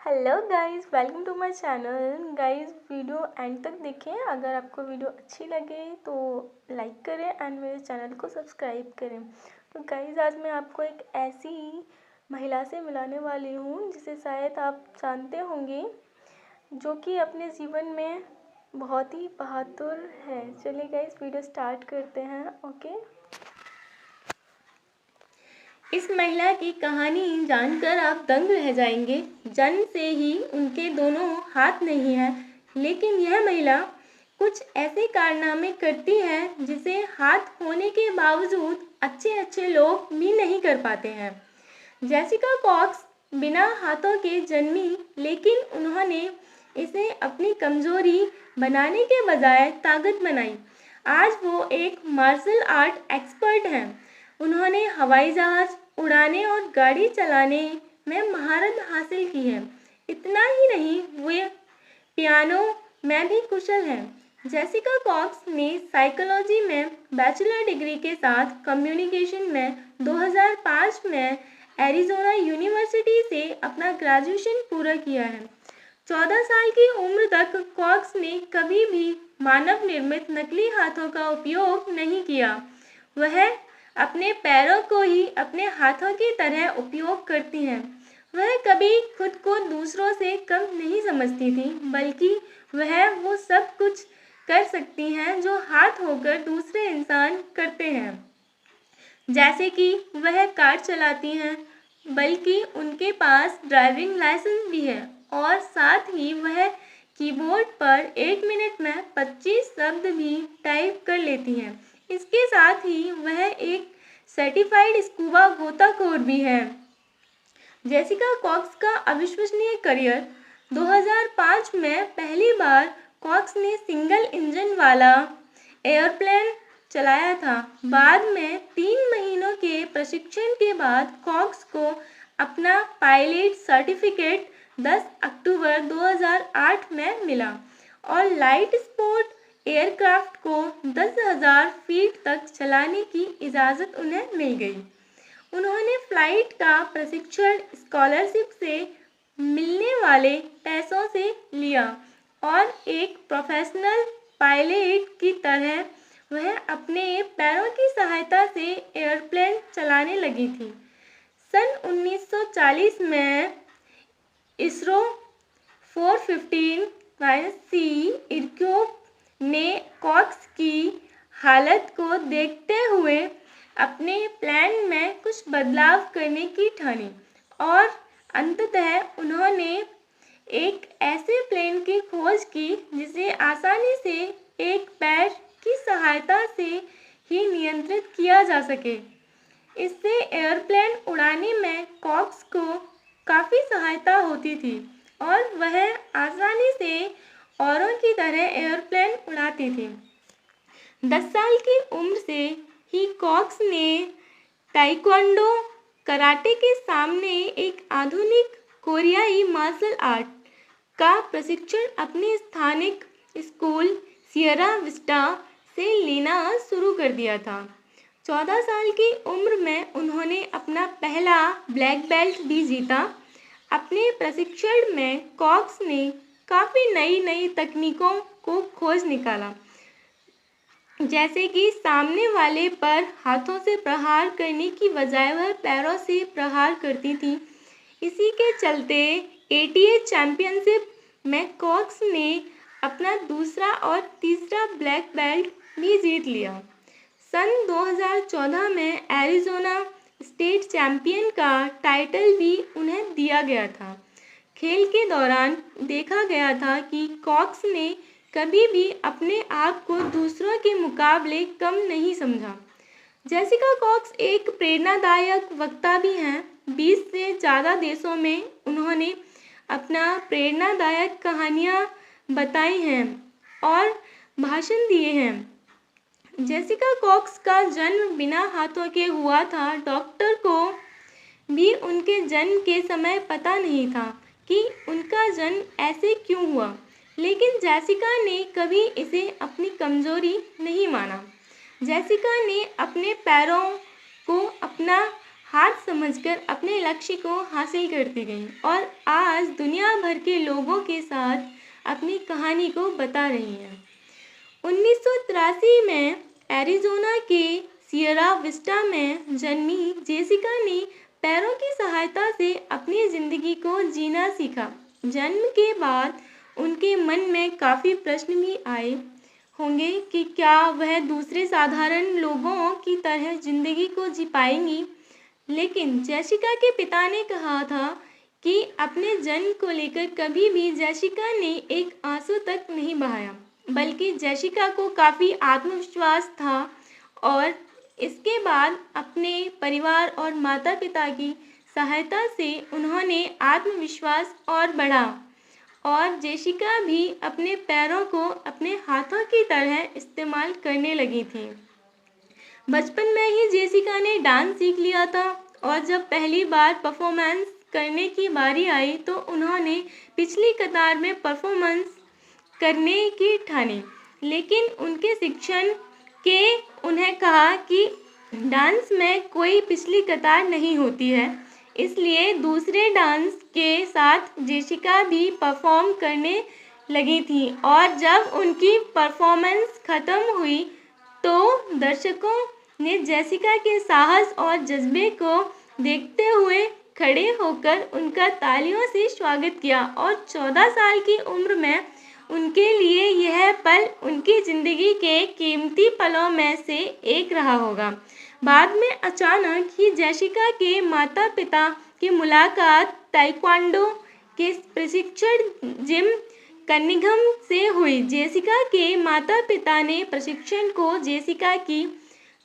Hello guys, welcome to my channel. Guys, video end तक देखें। अगर आपको वीडियो अच्छी लगे तो लाइक करें एंड मेरे चैनल को सब्सक्राइब करें। तो गाइस, आज मैं आपको एक ऐसी महिला से मिलाने वाली हूँ जिसे शायद आप जानते होंगे, जो कि अपने जीवन में बहुत ही बहादुर है। चलिए गाइस, वीडियो स्टार्ट करते हैं। ओके। इस महिला की कहानी जानकर आप दंग रह जाएंगे। जन्म से ही उनके दोनों हाथ नहीं हैं, लेकिन यह महिला कुछ ऐसे कारनामे करती है जिसे हाथ होने के बावजूद अच्छे लोग भी नहीं कर पाते हैं। जेसिका कॉक्स बिना हाथों के जन्मी, लेकिन उन्होंने इसे अपनी कमजोरी बनाने के बजाय ताकत बनाई। आज वो एक मार्शल आर्ट एक्सपर्ट हैं। उन्होंने हवाई जहाज उड़ाने और गाड़ी चलाने में महारत हासिल की है। इतना ही नहीं, वे पियानो में भी कुशल हैं। जेसिका कॉक्स ने साइकोलॉजी में बैचलर डिग्री के साथ कम्युनिकेशन में 2005 में एरिज़ोना यूनिवर्सिटी से अपना ग्रेजुएशन पूरा किया है। 14 साल की उम्र तक कॉक्स ने कभी भी मानव निर्मित नकली हाथों का उपयोग नहीं किया। वह अपने पैरों को ही अपने हाथों की तरह उपयोग करती हैं। वह कभी खुद को दूसरों से कम नहीं समझती थी, बल्कि वह वो सब कुछ कर सकती हैं जो हाथ होकर दूसरे इंसान करते हैं। जैसे कि वह कार चलाती हैं, बल्कि उनके पास ड्राइविंग लाइसेंस भी है, और साथ ही वह कीबोर्ड पर 1 मिनट में 25 शब्द भी टाइप कर लेती हैं। इसके साथ ही वह एक सर्टिफाइड स्कूबा गोताखोर भी है। जेसिका कॉक्स का अविश्वसनीय करियर 2005 में पहली बार कॉक्स ने सिंगल इंजन वाला एयरप्लेन चलाया था। बाद में 3 महीनों के प्रशिक्षण के बाद कॉक्स को अपना पायलट सर्टिफिकेट 10 अक्टूबर 2008 में मिला और लाइट स्पोर्ट एयरक्राफ्ट को 10,000 फीट तक चलाने की इजाज़त उन्हें मिल गई। उन्होंने फ्लाइट का प्रशिक्षण स्कॉलरशिप से मिलने वाले पैसों से लिया और एक प्रोफेशनल पायलट की तरह वह अपने पैरों की सहायता से एयरप्लेन चलाने लगी थी। सन 1940 में इसरो 415-C इरक्योप ने कॉक्स की हालत को देखते हुए अपने प्लान में कुछ बदलाव करने की ठानी और अंततः उन्होंने एक ऐसे प्लेन की खोज की जिसे आसानी से एक पैर की सहायता से ही नियंत्रित किया जा सके। इससे एयरप्लेन उड़ाने में कॉक्स को काफ़ी सहायता होती थी और वह आसानी से औरों की तरह एयरप्लेन उड़ाती थी। 10 साल की उम्र से ही कॉक्स ने ताइक्वांडो कराटे के सामने एक आधुनिक कोरियाई मार्शल आर्ट का प्रशिक्षण अपने स्थानिक स्कूल सियरा विस्टा से लेना शुरू कर दिया था। 14 साल की उम्र में उन्होंने अपना पहला ब्लैक बेल्ट भी जीता। अपने प्रशिक्षण में कॉक्स ने काफ़ी नई तकनीकों को खोज निकाला, जैसे कि सामने वाले पर हाथों से प्रहार करने की बजाय वह पैरों से प्रहार करती थी। इसी के चलते ATA चैंपियनशिप में कॉक्स ने अपना दूसरा और तीसरा ब्लैक बेल्ट भी जीत लिया। सन 2014 में एरिज़ोना स्टेट चैंपियन का टाइटल भी उन्हें दिया गया था। खेल के दौरान देखा गया था कि कॉक्स ने कभी भी अपने आप को दूसरों के मुकाबले कम नहीं समझा। जेसिका कॉक्स एक प्रेरणादायक वक्ता भी हैं। 20 से ज़्यादा देशों में उन्होंने अपना प्रेरणादायक कहानियाँ बताई हैं और भाषण दिए हैं। जेसिका कॉक्स का जन्म बिना हाथों के हुआ था। डॉक्टर को भी उनके जन्म के समय पता नहीं था कि उनका जन्म ऐसे क्यों हुआ, लेकिन जेसिका ने कभी इसे अपनी कमजोरी नहीं माना। जेसिका ने अपने पैरों को अपना हार समझकर अपने लक्ष्य को हासिल करती गई और आज दुनिया भर के लोगों के साथ अपनी कहानी को बता रही हैं। 1983 में एरिज़ोना के सियरा विस्टा में जन्मी जेसिका ने पैरों की सहायता से अपनी ज़िंदगी को जीना सीखा। जन्म के बाद उनके मन में काफ़ी प्रश्न भी आए होंगे कि क्या वह दूसरे साधारण लोगों की तरह ज़िंदगी को जी पाएंगी। लेकिन जेसिका के पिता ने कहा था कि अपने जन्म को लेकर कभी भी जेसिका ने एक आंसू तक नहीं बहाया, बल्कि जेसिका को काफ़ी आत्मविश्वास था और इसके बाद अपने परिवार और माता पिता की सहायता से उन्होंने आत्मविश्वास और बढ़ा और जेसिका भी अपने पैरों को अपने हाथों की तरह इस्तेमाल करने लगी थी। बचपन में ही जेसिका ने डांस सीख लिया था और जब पहली बार परफॉर्मेंस करने की बारी आई तो उन्होंने पिछली कतार में परफॉर्मेंस करने की ठानी। लेकिन उनके शिक्षक के उन्हें कहा कि डांस में कोई पिछली कतार नहीं होती है, इसलिए दूसरे डांस के साथ जेसिका भी परफॉर्म करने लगी थी और जब उनकी परफॉर्मेंस खत्म हुई तो दर्शकों ने जेसिका के साहस और जज्बे को देखते हुए खड़े होकर उनका तालियों से स्वागत किया और 14 साल की उम्र में उनके लिए यह पल उनकी ज़िंदगी के कीमती पलों में से एक रहा होगा। बाद में अचानक ही जेसिका के माता पिता की मुलाकात ताइक्वांडो के प्रशिक्षण जिम कनिंघम से हुई। जेसिका के माता पिता ने प्रशिक्षण को जेसिका की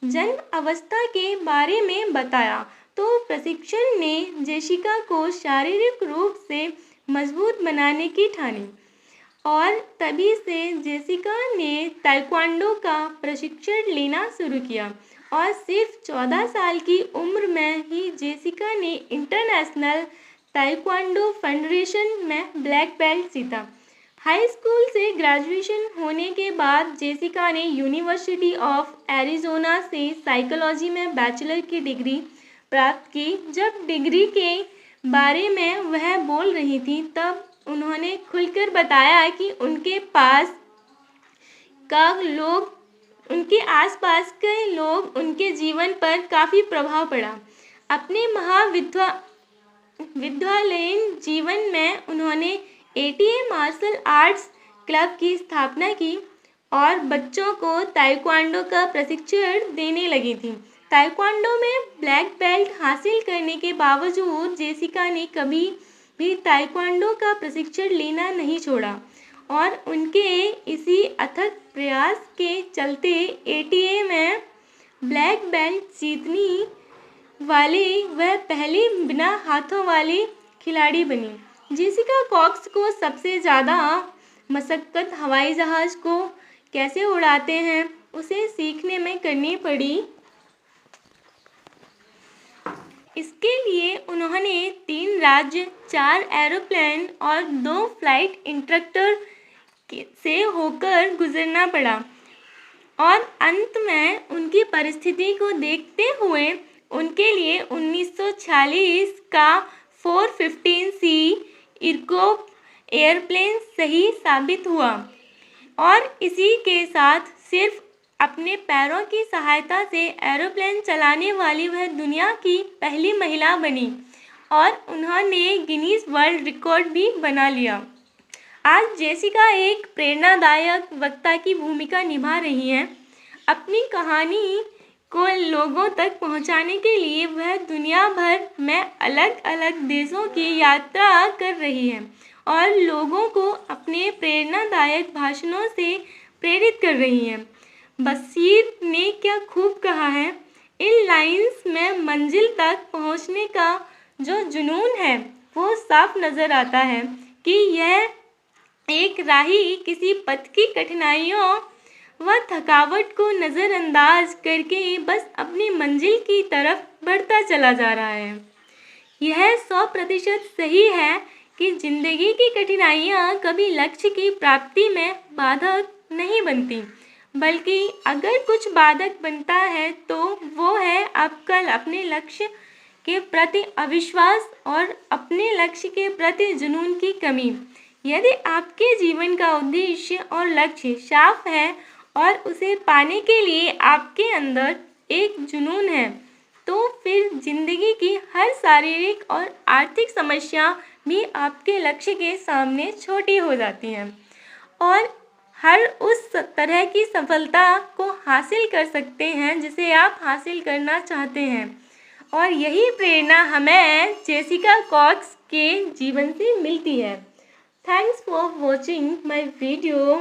जन्म अवस्था के बारे में बताया तो प्रशिक्षण ने जेसिका को शारीरिक रूप से मजबूत बनाने की ठानी और तभी से जेसिका ने ताइक्वांडो का प्रशिक्षण लेना शुरू किया और सिर्फ 14 साल की उम्र में ही जेसिका ने इंटरनेशनल ताइक्वांडो फेडरेशन में ब्लैक बेल्ट जीता। हाई स्कूल से ग्रेजुएशन होने के बाद जेसिका ने यूनिवर्सिटी ऑफ एरिज़ोना से साइकोलॉजी में बैचलर की डिग्री प्राप्त की। जब डिग्री के बारे में वह बोल रही थी तब उन्होंने खुलकर बताया कि उनके आसपास के लोग उनके जीवन पर काफ़ी प्रभाव पड़ा। अपने महाविद्यालयीन जीवन में उन्होंने एटीए मार्शल आर्ट्स क्लब की स्थापना की और बच्चों को ताइक्वांडो का प्रशिक्षण देने लगी थी। ताइक्वांडो में ब्लैक बेल्ट हासिल करने के बावजूद जेसिका ने कभी भी ताइक्वांडो का प्रशिक्षण लेना नहीं छोड़ा और उनके इसी अथक प्रयास के चलते एटीए में ब्लैक बेल्ट जीतने वाली वह पहली बिना हाथों वाली खिलाड़ी बनी। जेसिका कॉक्स को सबसे ज़्यादा मशक्क़त हवाई जहाज़ को कैसे उड़ाते हैं उसे सीखने में करनी पड़ी। इसके लिए उन्होंने 3 राज्य, 4 एरोप्लेन और 2 फ्लाइट इंस्ट्रक्टर से होकर गुजरना पड़ा और अंत में उनकी परिस्थिति को देखते हुए उनके लिए 1946 का 415C एयरक्राफ्ट एयरप्लेन सही साबित हुआ और इसी के साथ सिर्फ अपने पैरों की सहायता से एरोप्लेन चलाने वाली वह दुनिया की पहली महिला बनी और उन्होंने गिनीज वर्ल्ड रिकॉर्ड भी बना लिया। आज जेसिका एक प्रेरणादायक वक्ता की भूमिका निभा रही हैं। अपनी कहानी को लोगों तक पहुंचाने के लिए वह दुनिया भर में अलग अलग देशों की यात्रा कर रही हैं और लोगों को अपने प्रेरणादायक भाषणों से प्रेरित कर रही हैं। बशीर ने क्या खूब कहा है, इन लाइंस में मंजिल तक पहुंचने का जो जुनून है वो साफ नज़र आता है कि यह एक राही किसी पथ की कठिनाइयों व थकावट को नज़रअंदाज करके बस अपनी मंजिल की तरफ बढ़ता चला जा रहा है। यह 100% सही है कि जिंदगी की कठिनाइयाँ कभी लक्ष्य की प्राप्ति में बाधक नहीं बनती, बल्कि अगर कुछ बाधक बनता है तो वो है आप कल अपने लक्ष्य के प्रति अविश्वास और अपने लक्ष्य के प्रति जुनून की कमी। यदि आपके जीवन का उद्देश्य और लक्ष्य साफ है और उसे पाने के लिए आपके अंदर एक जुनून है, तो फिर जिंदगी की हर शारीरिक और आर्थिक समस्या भी आपके लक्ष्य के सामने छोटी हो जाती हैं और हर उस तरह की सफलता को हासिल कर सकते हैं जिसे आप हासिल करना चाहते हैं। और यही प्रेरणा हमें जेसिका कॉक्स के जीवन से मिलती है। Thanks for watching my video.